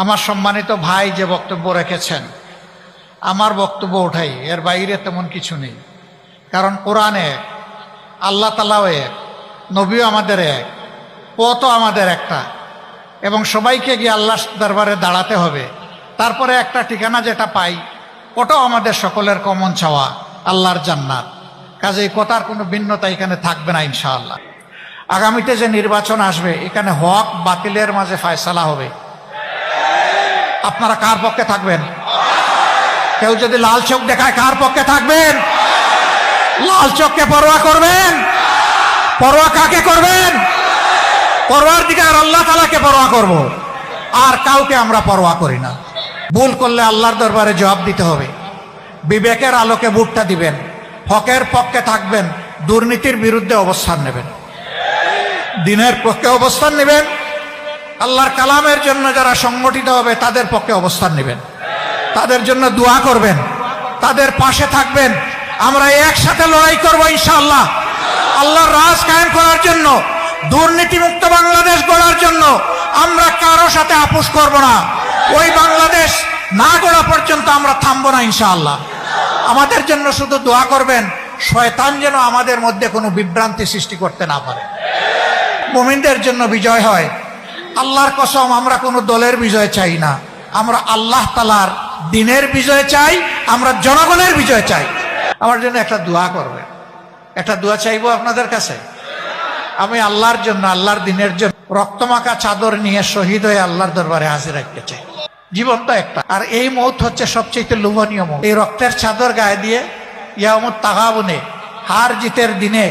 আমার সম্মানিত ভাই যে বক্তব্য রেখেছেন, আমার বক্তব্য ওঠাই, এর বাইরে তেমন কিছু নেই। কারণ কোরআন এক, আল্লাহ তাআলাও এক, নবীও আমাদের এক, পথও আমাদের একটা, এবং সবাইকে গিয়ে আল্লাহর দরবারে দাঁড়াতে হবে। তারপরে একটা ঠিকানা যেটা পাই, ওটাও আমাদের সকলের কমন চাওয়া, আল্লাহর জান্নাত। কাজে কথার কোনো ভিন্নতা এখানে থাকবে না ইনশাআল্লাহ। আগামীতে যে নির্বাচন আসবে, এখানে হক বাতিলের মাঝে ফয়সালা হবে। আপনারা কার পক্ষে থাকবেন? কেউ যদি লাল চোখ দেখায়, কার পক্ষে থাকবেন? লাল চোখকে পরোয়া করবেন? পরোয়া কাকে করবেন? পরোয়ার দিকে আর আল্লাহ তাআলাকে পরোয়া করব, আর কাউকে আমরা পরোয়া করি না। ভুল করলে আল্লাহর দরবারে জবাব দিতে হবে। বিবেকের আলোকে ভোটটা দিবেন, হকের পক্ষে থাকবেন, দুর্নীতির বিরুদ্ধে অবস্থান নেবেন, দিনের পক্ষে অবস্থান নেবেন, আল্লাহর কালামের জন্য যারা সংগঠিত হবে তাদের পক্ষে অবস্থান নেবেন, তাদের জন্য দোয়া করবেন, তাদের পাশে থাকবেন। আমরা একসাথে লড়াই করব ইনশাআল্লাহ, আল্লাহর রাজ কায়েম করার জন্য, দুর্নীতিমুক্ত বাংলাদেশ গড়ার জন্য। আমরা কারো সাথে আপোষ করব না। ওই বাংলাদেশ না গড়া পর্যন্ত আমরা থামবো না ইনশাআল্লাহ। আমাদের জন্য শুধু দোয়া করবেন, শয়তান যেন আমাদের মধ্যে কোনো বিভ্রান্তি সৃষ্টি করতে না পারে। মুমিনদের জন্য বিজয় হয়। আল্লাহর কসম, আমরা কোনো দলের বিজয় চাই না, আমরা আল্লাহ তাআলার দ্বীনের বিজয় চাই, আমরা জনগণের বিজয় চাই। আমার জন্য একটা দোয়া করবেন, একটা দোয়া চাইবো আপনাদের কাছে। আমি আল্লাহর জন্য, আল্লাহর দ্বীনের জন্য রক্তমাখা চাদর নিয়ে শহীদ হয়ে আল্লাহর দরবারে হাজির রাখতে চাই। জীবনটা একটা, আর এই মৌত হচ্ছে সবচেয়ে লোভনীয় মৌত। এই রক্তের চাদর গায়ে দিয়ে ইয়াউমুত তাগাবুনে, হার জিতের দিনে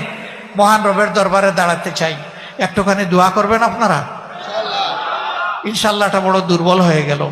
মহান রবের দরবারে দাঁড়াতে চাই। একটুখানি দোয়া করবেন আপনারা ইনশাআল্লাহ। এটা বড় দুর্বল হয়ে গেল।